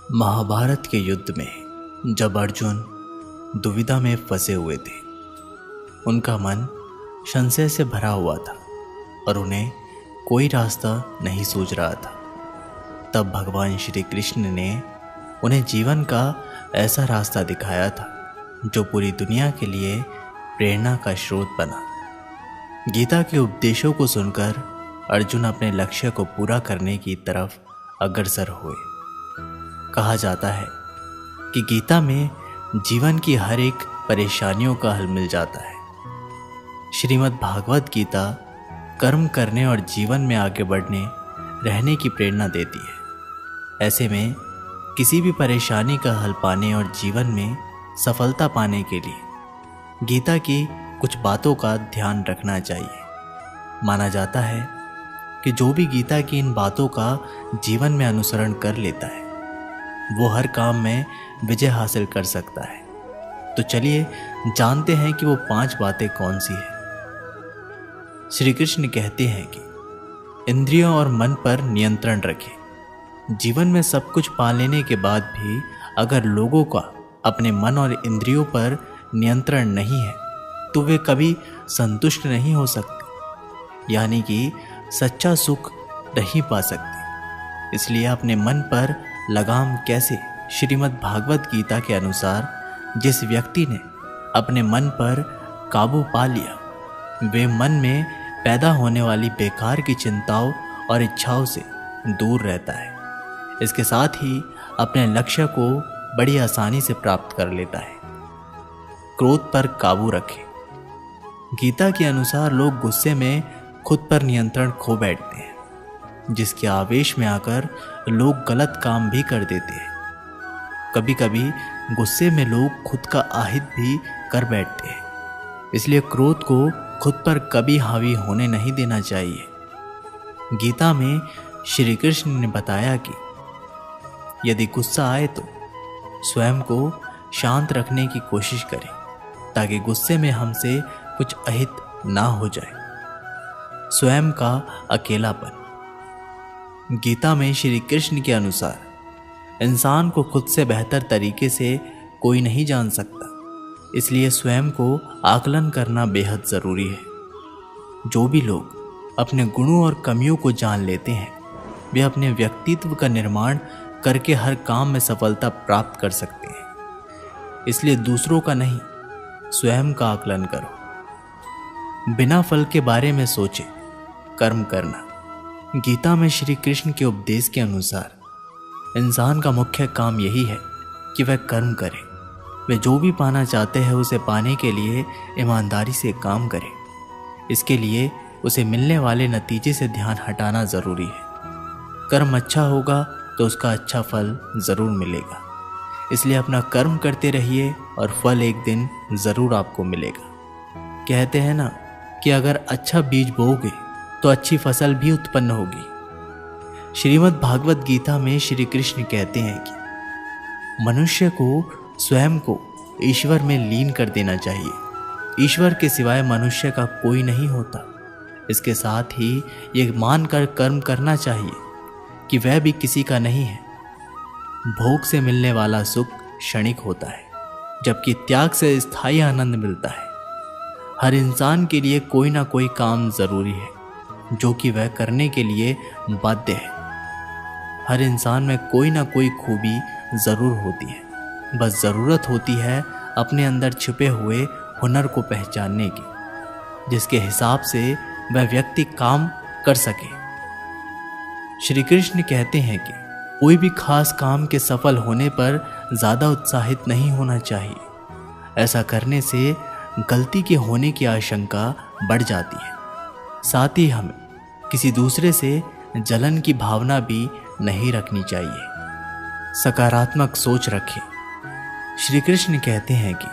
महाभारत के युद्ध में जब अर्जुन दुविधा में फंसे हुए थे, उनका मन संशय से भरा हुआ था और उन्हें कोई रास्ता नहीं सूझ रहा था। तब भगवान श्री कृष्ण ने उन्हें जीवन का ऐसा रास्ता दिखाया था जो पूरी दुनिया के लिए प्रेरणा का स्रोत बना। गीता के उपदेशों को सुनकर अर्जुन अपने लक्ष्य को पूरा करने की तरफ अग्रसर हुए। कहा जाता है कि गीता में जीवन की हर एक परेशानियों का हल मिल जाता है। श्रीमद् भागवत गीता कर्म करने और जीवन में आगे बढ़ने रहने की प्रेरणा देती है। ऐसे में किसी भी परेशानी का हल पाने और जीवन में सफलता पाने के लिए गीता की कुछ बातों का ध्यान रखना चाहिए। माना जाता है कि जो भी गीता की इन बातों का जीवन में अनुसरण कर लेता है वो हर काम में विजय हासिल कर सकता है। तो चलिए जानते हैं कि वो 5 बातें कौन सी है। श्री कृष्ण कहते हैं कि इंद्रियों और मन पर नियंत्रण रखें। जीवन में सब कुछ पा लेने के बाद भी अगर लोगों का अपने मन और इंद्रियों पर नियंत्रण नहीं है तो वे कभी संतुष्ट नहीं हो सकते, यानी कि सच्चा सुख नहीं पा सकते। इसलिए अपने मन पर लगाम कैसे? श्रीमद् भागवत गीता के अनुसार जिस व्यक्ति ने अपने मन पर काबू पा लिया वे मन में पैदा होने वाली बेकार की चिंताओं और इच्छाओं से दूर रहता है। इसके साथ ही अपने लक्ष्य को बड़ी आसानी से प्राप्त कर लेता है। क्रोध पर काबू रखें। गीता के अनुसार लोग गुस्से में खुद पर नियंत्रण खो बैठते हैं, जिसके आवेश में आकर लोग गलत काम भी कर देते हैं। कभी कभी गुस्से में लोग खुद का अहित भी कर बैठते हैं। इसलिए क्रोध को खुद पर कभी हावी होने नहीं देना चाहिए। गीता में श्री कृष्ण ने बताया कि यदि गुस्सा आए तो स्वयं को शांत रखने की कोशिश करें ताकि गुस्से में हमसे कुछ अहित ना हो जाए। स्वयं का अकेलापन। गीता में श्री कृष्ण के अनुसार इंसान को खुद से बेहतर तरीके से कोई नहीं जान सकता, इसलिए स्वयं को आकलन करना बेहद ज़रूरी है। जो भी लोग अपने गुणों और कमियों को जान लेते हैं वे अपने व्यक्तित्व का निर्माण करके हर काम में सफलता प्राप्त कर सकते हैं। इसलिए दूसरों का नहीं, स्वयं का आकलन करो। बिना फल के बारे में सोचे कर्म करना। गीता में श्री कृष्ण के उपदेश के अनुसार इंसान का मुख्य काम यही है कि वह कर्म करे। वे जो भी पाना चाहते हैं उसे पाने के लिए ईमानदारी से काम करे। इसके लिए उसे मिलने वाले नतीजे से ध्यान हटाना ज़रूरी है। कर्म अच्छा होगा तो उसका अच्छा फल ज़रूर मिलेगा। इसलिए अपना कर्म करते रहिए और फल एक दिन ज़रूर आपको मिलेगा। कहते हैं ना कि अगर अच्छा बीज बोओगे तो अच्छी फसल भी उत्पन्न होगी। श्रीमद् भागवत गीता में श्री कृष्ण कहते हैं कि मनुष्य को स्वयं को ईश्वर में लीन कर देना चाहिए। ईश्वर के सिवाय मनुष्य का कोई नहीं होता। इसके साथ ही ये मानकर कर्म करना चाहिए कि वह भी किसी का नहीं है। भोग से मिलने वाला सुख क्षणिक होता है, जबकि त्याग से स्थायी आनंद मिलता है। हर इंसान के लिए कोई ना कोई काम जरूरी है जो कि वह करने के लिए बाध्य है। हर इंसान में कोई ना कोई खूबी ज़रूर होती है, बस ज़रूरत होती है अपने अंदर छिपे हुए हुनर को पहचानने की, जिसके हिसाब से वह व्यक्ति काम कर सके। श्री कृष्ण कहते हैं कि कोई भी खास काम के सफल होने पर ज़्यादा उत्साहित नहीं होना चाहिए। ऐसा करने से गलती के होने की आशंका बढ़ जाती है। साथ ही हमें किसी दूसरे से जलन की भावना भी नहीं रखनी चाहिए। सकारात्मक सोच रखें। श्री कृष्ण कहते हैं कि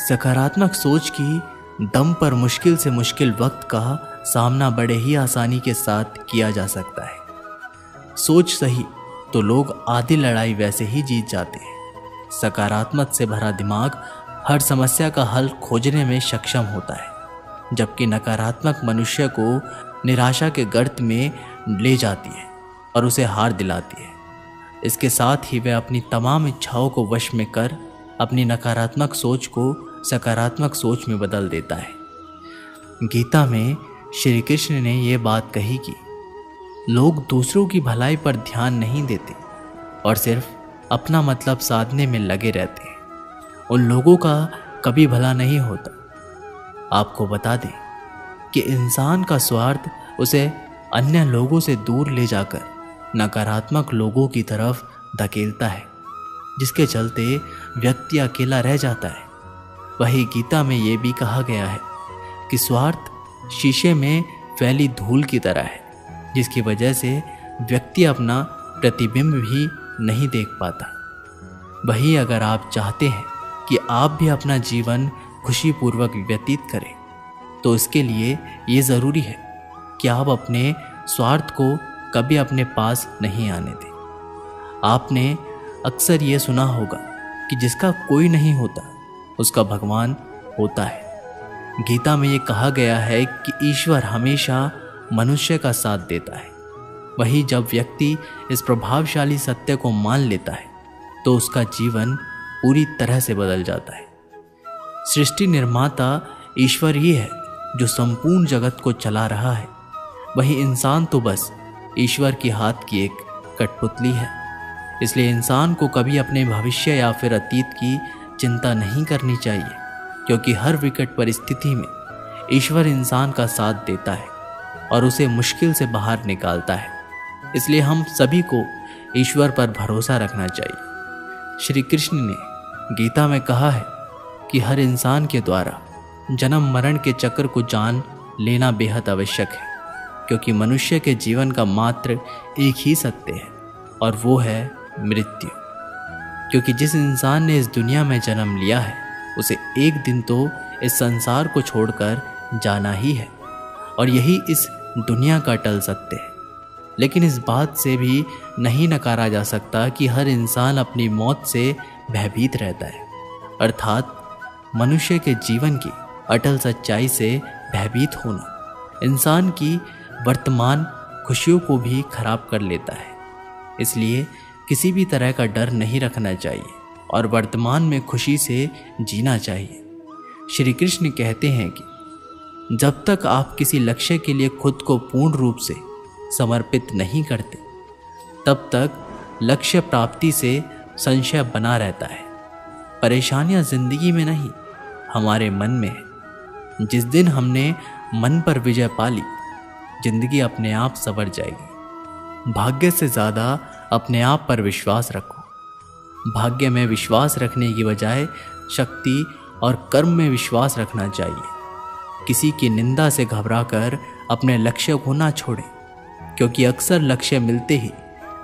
सकारात्मक सोच की दम पर मुश्किल से मुश्किल वक्त का सामना बड़े ही आसानी के साथ किया जा सकता है। सोच सही तो लोग आधी लड़ाई वैसे ही जीत जाते हैं। सकारात्मक से भरा दिमाग हर समस्या का हल खोजने में सक्षम होता है, जबकि नकारात्मक मनुष्य को निराशा के गर्त में ले जाती है और उसे हार दिलाती है। इसके साथ ही वह अपनी तमाम इच्छाओं को वश में कर अपनी नकारात्मक सोच को सकारात्मक सोच में बदल देता है। गीता में श्री कृष्ण ने यह बात कही कि लोग दूसरों की भलाई पर ध्यान नहीं देते और सिर्फ अपना मतलब साधने में लगे रहते हैं। उन लोगों का कभी भला नहीं होता। आपको बता दें कि इंसान का स्वार्थ उसे अन्य लोगों से दूर ले जाकर नकारात्मक लोगों की तरफ धकेलता है, जिसके चलते व्यक्ति अकेला रह जाता है। वही गीता में यह भी कहा गया है कि स्वार्थ शीशे में फैली धूल की तरह है, जिसकी वजह से व्यक्ति अपना प्रतिबिंब भी नहीं देख पाता। वही अगर आप चाहते हैं कि आप भी अपना जीवन खुशीपूर्वक व्यतीत करें, तो इसके लिए ये ज़रूरी है कि आप अपने स्वार्थ को कभी अपने पास नहीं आने दें। आपने अक्सर ये सुना होगा कि जिसका कोई नहीं होता उसका भगवान होता है। गीता में ये कहा गया है कि ईश्वर हमेशा मनुष्य का साथ देता है। वही जब व्यक्ति इस प्रभावशाली सत्य को मान लेता है तो उसका जीवन पूरी तरह से बदल जाता है। सृष्टि निर्माता ईश्वर ही है जो संपूर्ण जगत को चला रहा है। वही इंसान तो बस ईश्वर के हाथ की एक कठपुतली है। इसलिए इंसान को कभी अपने भविष्य या फिर अतीत की चिंता नहीं करनी चाहिए, क्योंकि हर विकट परिस्थिति में ईश्वर इंसान का साथ देता है और उसे मुश्किल से बाहर निकालता है। इसलिए हम सभी को ईश्वर पर भरोसा रखना चाहिए। श्री कृष्ण ने गीता में कहा है कि हर इंसान के द्वारा जन्म मरण के चक्र को जान लेना बेहद आवश्यक है, क्योंकि मनुष्य के जीवन का मात्र एक ही सत्य है और वो है मृत्यु। क्योंकि जिस इंसान ने इस दुनिया में जन्म लिया है उसे एक दिन तो इस संसार को छोड़कर जाना ही है और यही इस दुनिया का टल सत्य है। लेकिन इस बात से भी नहीं नकारा जा सकता कि हर इंसान अपनी मौत से भयभीत रहता है, अर्थात मनुष्य के जीवन की अटल सच्चाई से भयभीत होना इंसान की वर्तमान खुशियों को भी खराब कर लेता है। इसलिए किसी भी तरह का डर नहीं रखना चाहिए और वर्तमान में खुशी से जीना चाहिए। श्री कृष्ण कहते हैं कि जब तक आप किसी लक्ष्य के लिए खुद को पूर्ण रूप से समर्पित नहीं करते, तब तक लक्ष्य प्राप्ति से संशय बना रहता है। परेशानियां जिंदगी में नहीं, हमारे मन में है। जिस दिन हमने मन पर विजय पा ली, जिंदगी अपने आप संवर जाएगी। भाग्य से ज़्यादा अपने आप पर विश्वास रखो। भाग्य में विश्वास रखने की बजाय शक्ति और कर्म में विश्वास रखना चाहिए। किसी की निंदा से घबराकर अपने लक्ष्य को ना छोड़ें, क्योंकि अक्सर लक्ष्य मिलते ही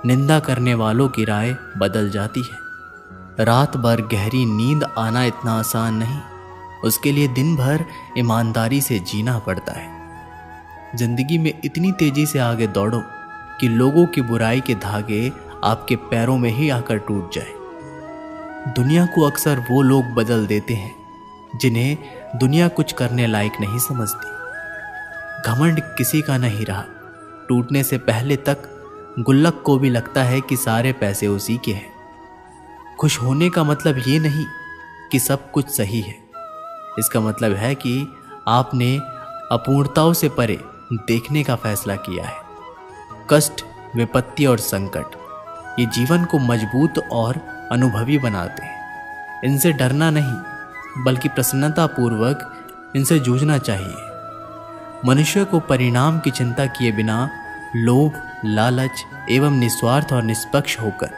निंदा करने वालों की राय बदल जाती है। रात भर गहरी नींद आना इतना आसान नहीं, उसके लिए दिन भर ईमानदारी से जीना पड़ता है। जिंदगी में इतनी तेजी से आगे दौड़ो कि लोगों की बुराई के धागे आपके पैरों में ही आकर टूट जाए। दुनिया को अक्सर वो लोग बदल देते हैं जिन्हें दुनिया कुछ करने लायक नहीं समझती। घमंड किसी का नहीं रहा। टूटने से पहले तक गुल्लक को भी लगता है कि सारे पैसे उसी के हैं। खुश होने का मतलब ये नहीं कि सब कुछ सही है। इसका मतलब है कि आपने अपूर्णताओं से परे देखने का फैसला किया है। कष्ट, विपत्ति और संकट ये जीवन को मजबूत और अनुभवी बनाते हैं। इनसे डरना नहीं, बल्कि प्रसन्नतापूर्वक इनसे जूझना चाहिए। मनुष्य को परिणाम की चिंता किए बिना लोभ, लालच एवं निस्वार्थ और निष्पक्ष होकर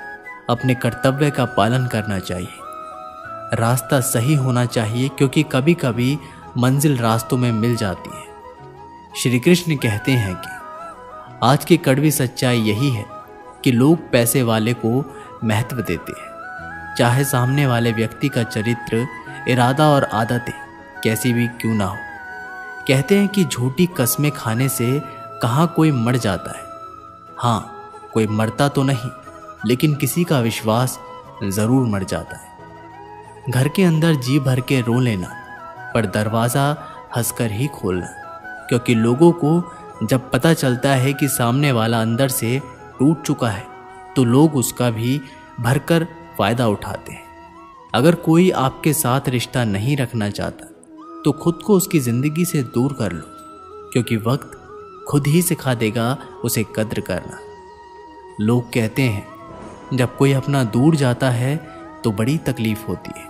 अपने कर्तव्य का पालन करना चाहिए। रास्ता सही होना चाहिए, क्योंकि कभी कभी मंजिल रास्तों में मिल जाती है। श्री कृष्ण कहते हैं कि आज की कड़वी सच्चाई यही है कि लोग पैसे वाले को महत्व देते हैं, चाहे सामने वाले व्यक्ति का चरित्र, इरादा और आदतें कैसी भी क्यों ना हो। कहते हैं कि झूठी कस्में खाने से कहाँ कोई मर जाता है। हाँ, कोई मरता तो नहीं, लेकिन किसी का विश्वास जरूर मर जाता है। घर के अंदर जी भर के रो लेना, पर दरवाज़ा हंसकर ही खोलना, क्योंकि लोगों को जब पता चलता है कि सामने वाला अंदर से टूट चुका है, तो तो लोग उसका भी भरकर फायदा उठाते हैं। अगर कोई आपके साथ रिश्ता नहीं रखना चाहता तो खुद को उसकी ज़िंदगी से दूर कर लो, क्योंकि वक्त खुद ही सिखा देगा उसे कद्र करना। लोग कहते हैं जब कोई अपना दूर जाता है तो बड़ी तकलीफ होती है,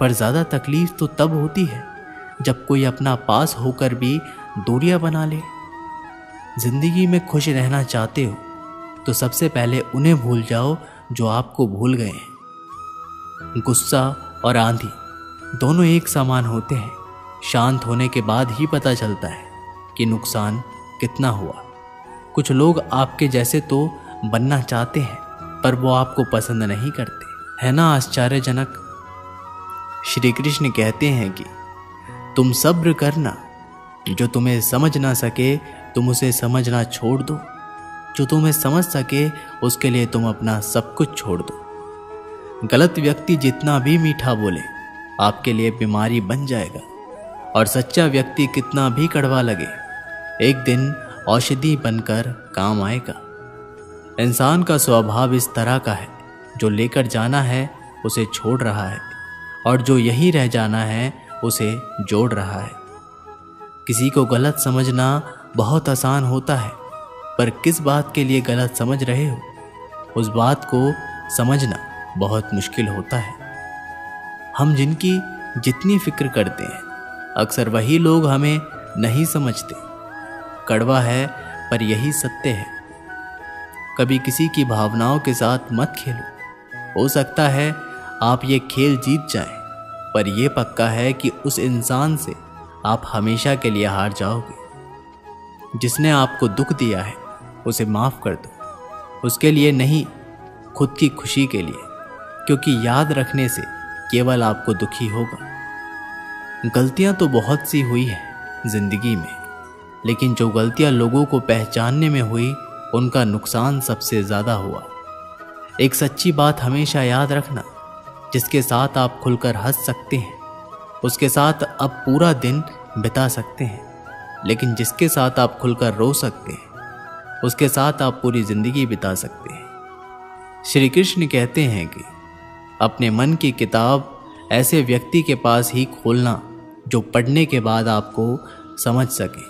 पर ज़्यादा तकलीफ तो तब होती है जब कोई अपना पास होकर भी दूरियां बना ले। जिंदगी में खुश रहना चाहते हो तो सबसे पहले उन्हें भूल जाओ जो आपको भूल गए हैं। गुस्सा और आंधी दोनों एक समान होते हैं। शांत होने के बाद ही पता चलता है कि नुकसान कितना हुआ। कुछ लोग आपके जैसे तो बनना चाहते हैं, पर वो आपको पसंद नहीं करते। है ना आश्चर्यजनक। श्री कृष्ण कहते हैं कि तुम सब्र करना, जो तुम्हें समझ ना सके तुम उसे समझना छोड़ दो, जो तुम्हें समझ सके उसके लिए तुम अपना सब कुछ छोड़ दो। गलत व्यक्ति जितना भी मीठा बोले आपके लिए बीमारी बन जाएगा, और सच्चा व्यक्ति कितना भी कड़वा लगे एक दिन औषधि बनकर काम आएगा। इंसान का स्वभाव इस तरह का है, जो लेकर जाना है उसे छोड़ रहा है, और जो यही रह जाना है उसे जोड़ रहा है। किसी को गलत समझना बहुत आसान होता है, पर किस बात के लिए गलत समझ रहे हो उस बात को समझना बहुत मुश्किल होता है। हम जिनकी जितनी फिक्र करते हैं अक्सर वही लोग हमें नहीं समझते। कड़वा है पर यही सत्य है। कभी किसी की भावनाओं के साथ मत खेलो। हो सकता है आप ये खेल जीत जाएं, पर यह पक्का है कि उस इंसान से आप हमेशा के लिए हार जाओगे। जिसने आपको दुख दिया है उसे माफ़ कर दो, उसके लिए नहीं, खुद की खुशी के लिए, क्योंकि याद रखने से केवल आपको दुखी होगा। गलतियां तो बहुत सी हुई हैं जिंदगी में, लेकिन जो गलतियां लोगों को पहचानने में हुई उनका नुकसान सबसे ज़्यादा हुआ। एक सच्ची बात हमेशा याद रखना, जिसके साथ आप खुलकर हंस सकते हैं उसके साथ आप पूरा दिन बिता सकते हैं, लेकिन जिसके साथ आप खुलकर रो सकते हैं उसके साथ आप पूरी ज़िंदगी बिता सकते हैं। श्री कृष्ण कहते हैं कि अपने मन की किताब ऐसे व्यक्ति के पास ही खोलना जो पढ़ने के बाद आपको समझ सके।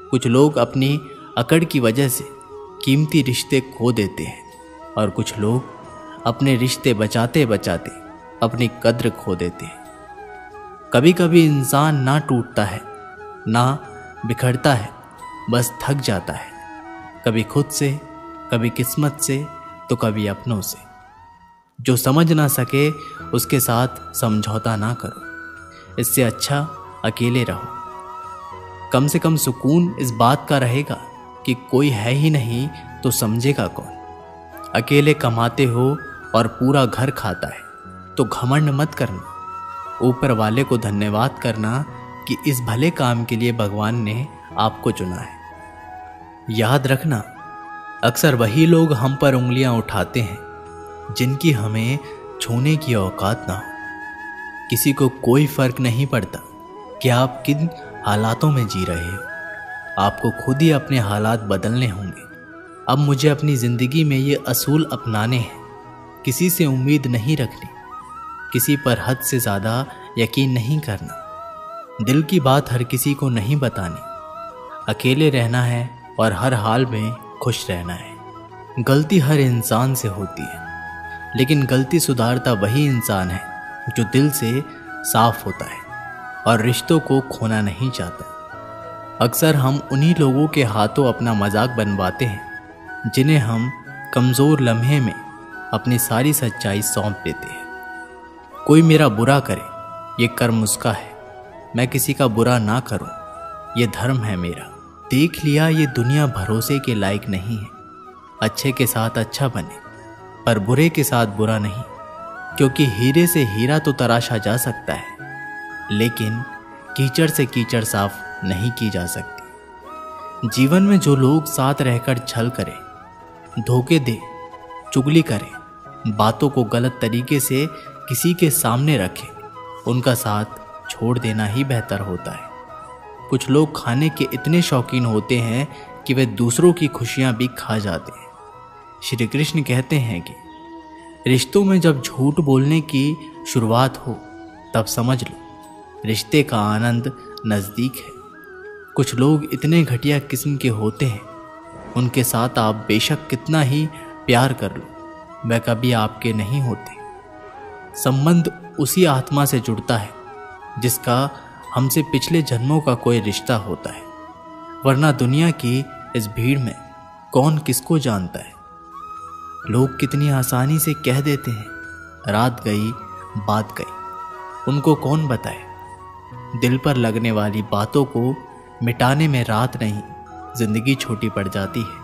कुछ लोग अपनी अकड़ की वजह से कीमती रिश्ते खो देते हैं, और कुछ लोग अपने रिश्ते बचाते बचाते अपनी कद्र खो देते हैं। कभी कभी इंसान ना टूटता है ना बिखरता है, बस थक जाता है, कभी खुद से, कभी किस्मत से, तो कभी अपनों से। जो समझ ना सके उसके साथ समझौता ना करो, इससे अच्छा अकेले रहो। कम से कम सुकून इस बात का रहेगा कि कोई है ही नहीं तो समझेगा कौन। अकेले कमाते हो और पूरा घर खाता है तो घमंड मत करना, ऊपर वाले को धन्यवाद करना कि इस भले काम के लिए भगवान ने आपको चुना है। याद रखना, अक्सर वही लोग हम पर उंगलियां उठाते हैं जिनकी हमें छूने की औकात ना हो। किसी को कोई फर्क नहीं पड़ता कि आप किन हालातों में जी रहे हो, आपको खुद ही अपने हालात बदलने होंगे। अब मुझे अपनी ज़िंदगी में ये असूल अपनाने हैं, किसी से उम्मीद नहीं रखनी, किसी पर हद से ज़्यादा यकीन नहीं करना, दिल की बात हर किसी को नहीं बतानी, अकेले रहना है और हर हाल में खुश रहना है। गलती हर इंसान से होती है, लेकिन गलती सुधारता वही इंसान है जो दिल से साफ होता है और रिश्तों को खोना नहीं चाहता। अक्सर हम उन्हीं लोगों के हाथों अपना मजाक बनवाते हैं जिन्हें हम कमज़ोर लम्हे में अपनी सारी सच्चाई सौंप देते हैं। कोई मेरा बुरा करे ये कर्म उसका है, मैं किसी का बुरा ना करूं ये धर्म है मेरा। देख लिया ये दुनिया भरोसे के लायक नहीं है। अच्छे के साथ अच्छा बने पर बुरे के साथ बुरा नहीं, क्योंकि हीरे से हीरा तो तराशा जा सकता है, लेकिन कीचड़ से कीचड़ साफ नहीं की जा सकती। जीवन में जो लोग साथ रहकर छल करें, धोखे दे, चुगली करें, बातों को गलत तरीके से किसी के सामने रखें, उनका साथ छोड़ देना ही बेहतर होता है। कुछ लोग खाने के इतने शौकीन होते हैं कि वे दूसरों की खुशियां भी खा जाते हैं। श्री कृष्ण कहते हैं कि रिश्तों में जब झूठ बोलने की शुरुआत हो तब समझ लो रिश्ते का आनंद नज़दीक है। कुछ लोग इतने घटिया किस्म के होते हैं, उनके साथ आप बेशक कितना ही प्यार कर लो, वह कभी आपके नहीं होते। संबंध उसी आत्मा से जुड़ता है जिसका हमसे पिछले जन्मों का कोई रिश्ता होता है, वरना दुनिया की इस भीड़ में कौन किसको जानता है। लोग कितनी आसानी से कह देते हैं रात गई बात गई, उनको कौन बताए। दिल पर लगने वाली बातों को मिटाने में रात नहीं जिंदगी छोटी पड़ जाती है।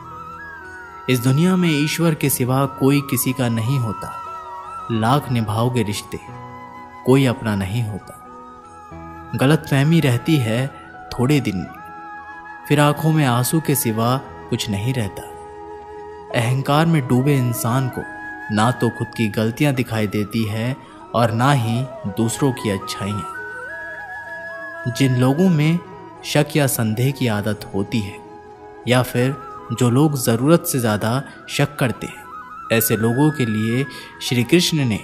इस दुनिया में ईश्वर के सिवा कोई किसी का नहीं होता। लाख निभाओगे रिश्ते कोई अपना नहीं होता। गलतफहमी रहती है थोड़े दिन में, फिर आंखों में आंसू के सिवा कुछ नहीं रहता। अहंकार में डूबे इंसान को ना तो खुद की गलतियां दिखाई देती है और ना ही दूसरों की अच्छाइयां। जिन लोगों में शक या संदेह की आदत होती है, या फिर जो लोग ज़रूरत से ज़्यादा शक करते हैं, ऐसे लोगों के लिए श्री कृष्ण ने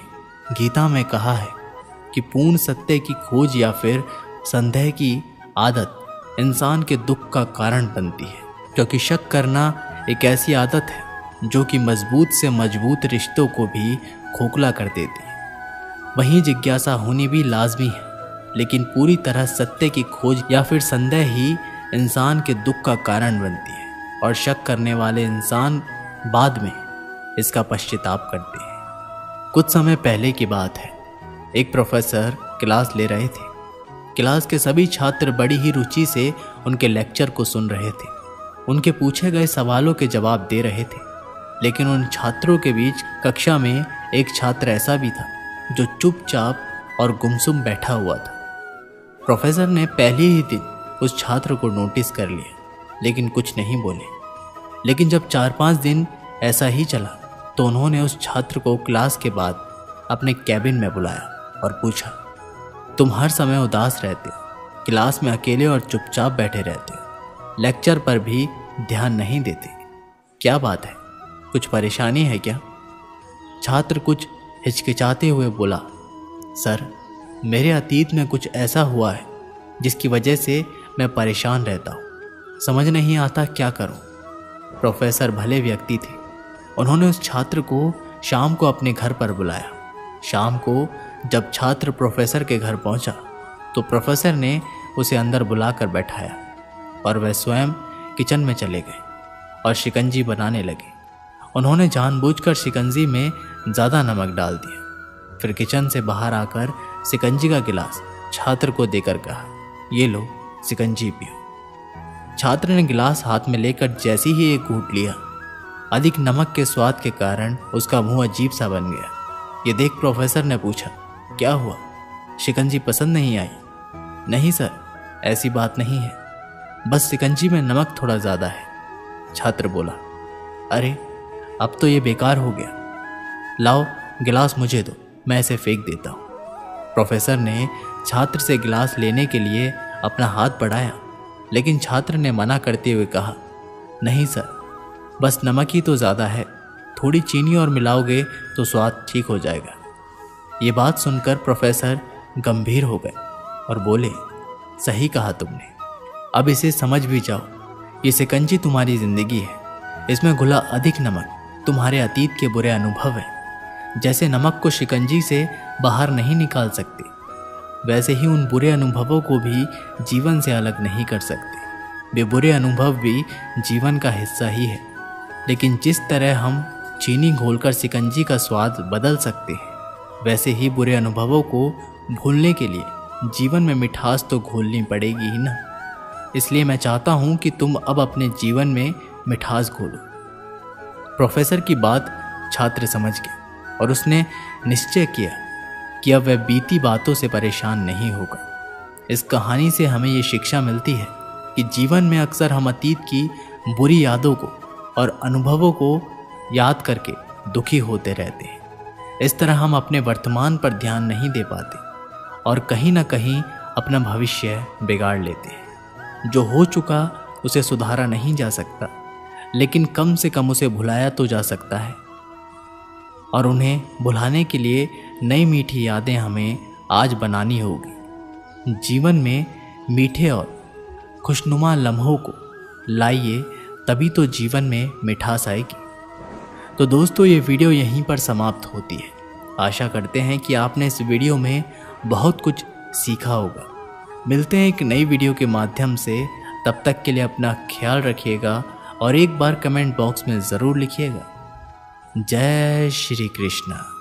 गीता में कहा है कि पूर्ण सत्य की खोज या फिर संदेह की आदत इंसान के दुख का कारण बनती है, क्योंकि शक करना एक ऐसी आदत है जो कि मजबूत से मजबूत रिश्तों को भी खोखला कर देती है। वहीं जिज्ञासा होनी भी लाजमी है, लेकिन पूरी तरह सत्य की खोज या फिर संदेह ही इंसान के दुख का कारण बनती है, और शक करने वाले इंसान बाद में इसका पश्चाताप करते हैं। कुछ समय पहले की बात है, एक प्रोफेसर क्लास ले रहे थे। क्लास के सभी छात्र बड़ी ही रुचि से उनके लेक्चर को सुन रहे थे, उनके पूछे गए सवालों के जवाब दे रहे थे। लेकिन उन छात्रों के बीच कक्षा में एक छात्र ऐसा भी था जो चुपचाप और गुमसुम बैठा हुआ था। प्रोफेसर ने पहले ही दिन उस छात्र को नोटिस कर लिया, लेकिन कुछ नहीं बोले। लेकिन जब 4-5 दिन ऐसा ही चला तो उन्होंने उस छात्र को क्लास के बाद अपने कैबिन में बुलाया और पूछा, तुम हर समय उदास रहते हो, क्लास में अकेले और चुपचाप बैठे रहते हो, लेक्चर पर भी ध्यान नहीं देते, क्या बात है, कुछ परेशानी है क्या? छात्र कुछ हिचकिचाते हुए बोला, सर मेरे अतीत में कुछ ऐसा हुआ है जिसकी वजह से मैं परेशान रहता हूँ, समझ नहीं आता क्या करूँ। प्रोफेसर भले व्यक्ति थे, उन्होंने उस छात्र को शाम को अपने घर पर बुलाया। शाम को जब छात्र प्रोफेसर के घर पहुंचा तो प्रोफेसर ने उसे अंदर बुलाकर बैठाया और वह स्वयं किचन में चले गए और शिकंजी बनाने लगे। उन्होंने जानबूझकर शिकंजी में ज़्यादा नमक डाल दिया। फिर किचन से बाहर आकर शिकंजी का गिलास छात्र को देकर कहा, ये लो शिकंजी पियो। छात्र ने गिलास हाथ में लेकर जैसे ही एक घूंट लिया, अधिक नमक के स्वाद के कारण उसका मुंह अजीब सा बन गया। ये देख प्रोफेसर ने पूछा, क्या हुआ, शिकंजी पसंद नहीं आई? नहीं सर, ऐसी बात नहीं है, बस शिकंजी में नमक थोड़ा ज़्यादा है। छात्र बोला, अरे अब तो ये बेकार हो गया, लाओ गिलास मुझे दो, मैं इसे फेंक देता हूँ। प्रोफेसर ने छात्र से गिलास लेने के लिए अपना हाथ बढ़ाया, लेकिन छात्र ने मना करते हुए कहा, नहीं सर, बस नमक ही तो ज़्यादा है, थोड़ी चीनी और मिलाओगे तो स्वाद ठीक हो जाएगा। ये बात सुनकर प्रोफेसर गंभीर हो गए और बोले, सही कहा तुमने, अब इसे समझ भी जाओ, ये शिकंजी तुम्हारी ज़िंदगी है, इसमें घुला अधिक नमक तुम्हारे अतीत के बुरे अनुभव हैं। जैसे नमक को शिकंजी से बाहर नहीं निकाल सकते, वैसे ही उन बुरे अनुभवों को भी जीवन से अलग नहीं कर सकते। वे बुरे अनुभव भी जीवन का हिस्सा ही है, लेकिन जिस तरह हम चीनी घोलकर शिकंजी का स्वाद बदल सकते हैं, वैसे ही बुरे अनुभवों को भूलने के लिए जीवन में मिठास तो घोलनी पड़ेगी ही ना। इसलिए मैं चाहता हूँ कि तुम अब अपने जीवन में मिठास घोलो। प्रोफेसर की बात छात्र समझ गया और उसने निश्चय किया कि अब वह बीती बातों से परेशान नहीं होगा। इस कहानी से हमें ये शिक्षा मिलती है कि जीवन में अक्सर हम अतीत की बुरी यादों को और अनुभवों को याद करके दुखी होते रहते हैं। इस तरह हम अपने वर्तमान पर ध्यान नहीं दे पाते और कहीं ना कहीं अपना भविष्य बिगाड़ लेते हैं। जो हो चुका उसे सुधारा नहीं जा सकता, लेकिन कम से कम उसे भुलाया तो जा सकता है। और उन्हें भुलाने के लिए नई मीठी यादें हमें आज बनानी होगी। जीवन में मीठे और खुशनुमा लम्हों को लाइए, तभी तो जीवन में मिठास आएगी। तो दोस्तों, ये वीडियो यहीं पर समाप्त होती है। आशा करते हैं कि आपने इस वीडियो में बहुत कुछ सीखा होगा। मिलते हैं एक नई वीडियो के माध्यम से। तब तक के लिए अपना ख्याल रखिएगा और एक बार कमेंट बॉक्स में ज़रूर लिखिएगा। जय श्री कृष्ण।